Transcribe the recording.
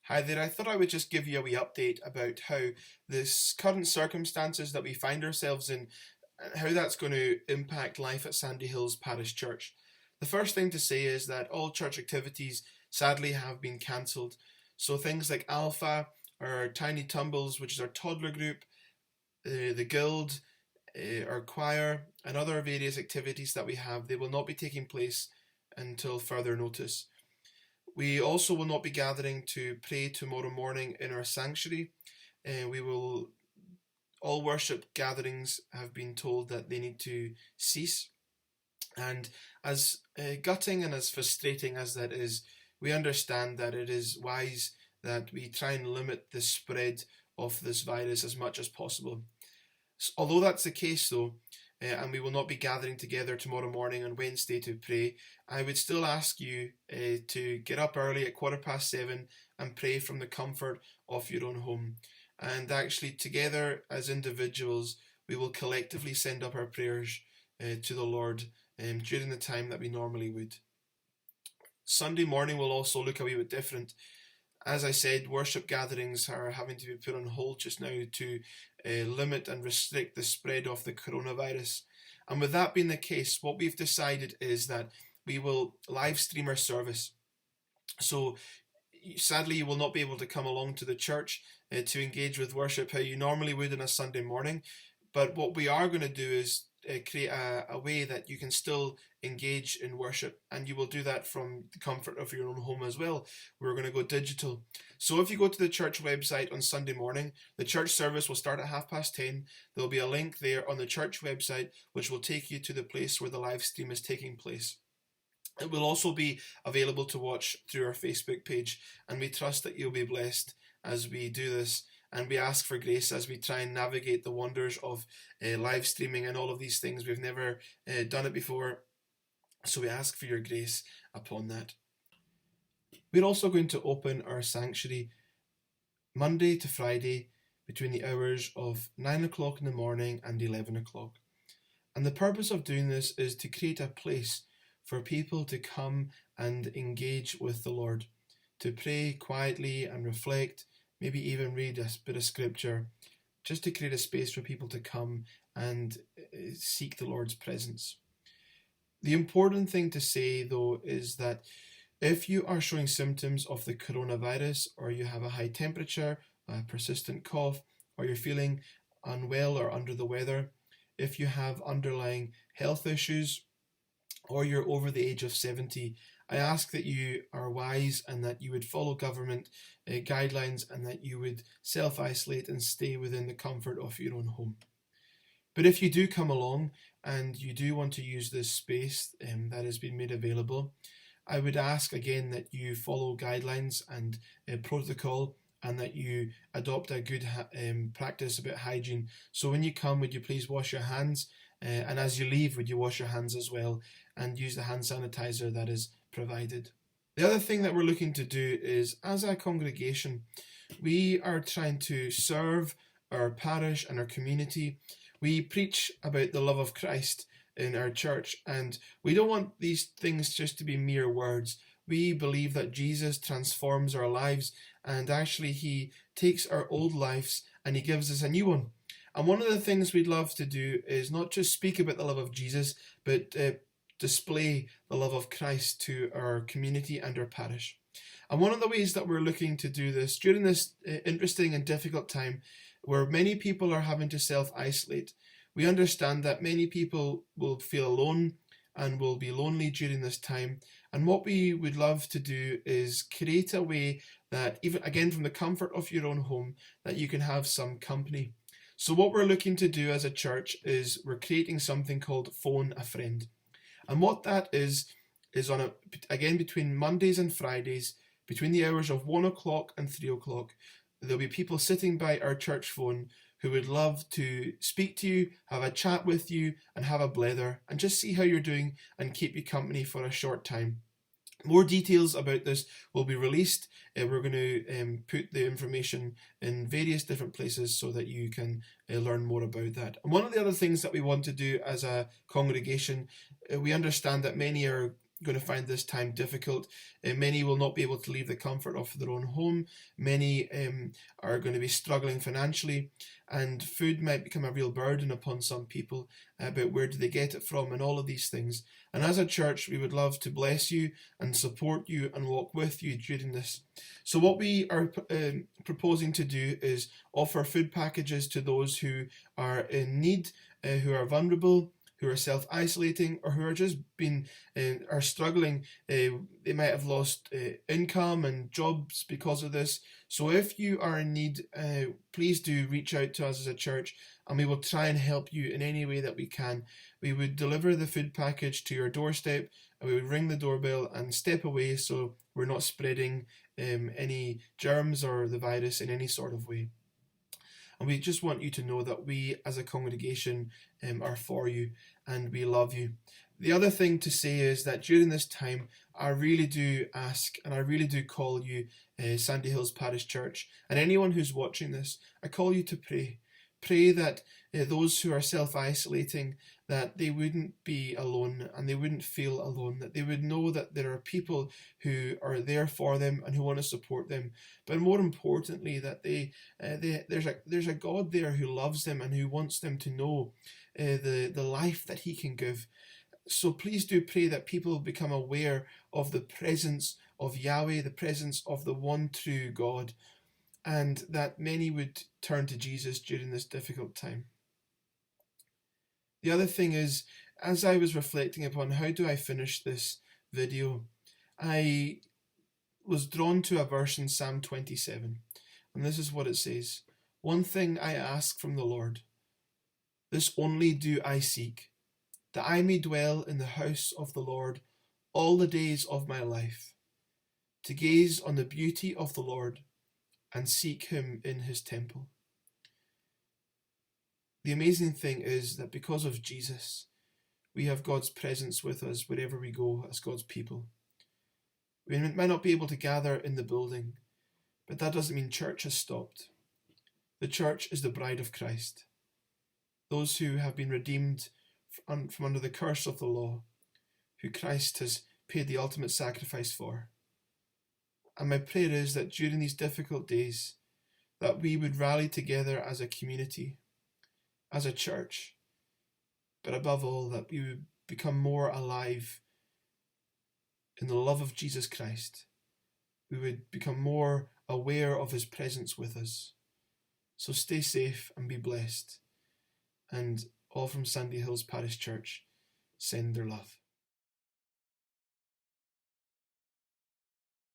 Hi there, I thought I would just give you a wee update about how this current circumstances that we find ourselves in, how that's going to impact life at Sandy Hills Parish Church. The first thing to say is that all church activities sadly have been cancelled. So things like Alpha, our Tiny Tumbles, which is our toddler group, the Guild, our choir, and other various activities that we have, they will not be taking place until further notice. We also will not be gathering to pray tomorrow morning in our sanctuary. We will all worship gatherings have been told that they need to cease. And as gutting and as frustrating as that is, we understand that it is wise that we try and limit the spread of this virus as much as possible. Although that's the case, though, and we will not be gathering together tomorrow morning on Wednesday to pray, I would still ask you to get up early at 7:15 and pray from the comfort of your own home. And actually, together as individuals, we will collectively send up our prayers to the Lord during the time that we normally would. Sunday morning will also look a wee bit different. As I said, worship gatherings are having to be put on hold just now to limit and restrict the spread of the coronavirus. And with that being the case, what we've decided is that we will live stream our service. So sadly, you will not be able to come along to the church to engage with worship how you normally would on a Sunday morning. But what we are going to do is create a way that you can still engage in worship, and you will do that from the comfort of your own home as well. We're going to go digital. So if you go to the church website on Sunday morning, the church service will start at 10:30. There'll be a link there on the church website which will take you to the place where the live stream is taking place. It will also be available to watch through our Facebook page, and we trust that you'll be blessed as we do this. And we ask for grace as we try and navigate the wonders of live streaming and all of these things. We've never done it before, so we ask for your grace upon that. We're also going to open our sanctuary Monday to Friday between the hours of 9 o'clock in the morning and 11 o'clock. And the purpose of doing this is to create a place for people to come and engage with the Lord, to pray quietly and reflect, maybe even read a bit of scripture, just to create a space for people to come and seek the Lord's presence. The important thing to say, though, is that if you are showing symptoms of the coronavirus, or you have a high temperature, a persistent cough, or you're feeling unwell or under the weather, if you have underlying health issues, or you're over the age of 70, I ask that you are wise and that you would follow government guidelines and that you would self-isolate and stay within the comfort of your own home. But if you do come along and you do want to use this space that has been made available, I would ask again that you follow guidelines and protocol, and that you adopt a good practice about hygiene. So when you come, would you please wash your hands? And as you leave, would you wash your hands as well and use the hand sanitizer that is provided. The other thing that we're looking to do is, as a congregation, we are trying to serve our parish and our community. We preach about the love of Christ in our church, and we don't want these things just to be mere words. We believe that Jesus transforms our lives, and actually he takes our old lives and he gives us a new one. And one of the things we'd love to do is not just speak about the love of Jesus, but display the love of Christ to our community and our parish. And one of the ways that we're looking to do this during this interesting and difficult time, where many people are having to self-isolate, we understand that many people will feel alone and will be lonely during this time. And what we would love to do is create a way that, even again from the comfort of your own home, that you can have some company. So what we're looking to do as a church is we're creating something called Phone a Friend. And what that is again between Mondays and Fridays, between the hours of 1 o'clock and 3 o'clock, there'll be people sitting by our church phone who would love to speak to you, have a chat with you, and have a blether, and just see how you're doing and keep you company for a short time. More details about this will be released. We're going to put the information in various different places so that you can learn more about that. And one of the other things that we want to do as a congregation, we understand that many are going to find this time difficult. Many will not be able to leave the comfort of their own home. Many are going to be struggling financially, and food might become a real burden upon some people about where do they get it from and all of these things. And as a church, we would love to bless you and support you and walk with you during this. So what we are proposing to do is offer food packages to those who are in need, who are vulnerable, who are self-isolating, or who are just are struggling. They might have lost income and jobs because of this. So if you are in need, please do reach out to us as a church, and we will try and help you in any way that we can. We would deliver the food package to your doorstep, and we would ring the doorbell and step away so we're not spreading any germs or the virus in any sort of way. And we just want you to know that we as a congregation are for you and we love you. The other thing to say is that during this time, I really do ask and I really do call you, Sandy Hills Parish Church, and anyone who's watching this, I call you to pray. Pray that those who are self-isolating, that they wouldn't be alone and they wouldn't feel alone, that they would know that there are people who are there for them and who want to support them. But more importantly, that there's a God there who loves them and who wants them to know the life that he can give. So please do pray that people become aware of the presence of Yahweh, the presence of the one true God, and that many would turn to Jesus during this difficult time. The other thing is, as I was reflecting upon how do I finish this video, I was drawn to a verse in Psalm 27, and this is what it says. One thing I ask from the Lord, this only do I seek, that I may dwell in the house of the Lord all the days of my life, to gaze on the beauty of the Lord and seek him in his temple. The amazing thing is that because of Jesus, we have God's presence with us wherever we go as God's people. We might not be able to gather in the building, but that doesn't mean church has stopped. The church is the bride of Christ, those who have been redeemed from under the curse of the law, who Christ has paid the ultimate sacrifice for. And my prayer is that during these difficult days, that we would rally together as a community, as a church, but above all, that we would become more alive in the love of Jesus Christ. We would become more aware of his presence with us. So stay safe and be blessed. And all from Sandy Hills Parish Church send their love.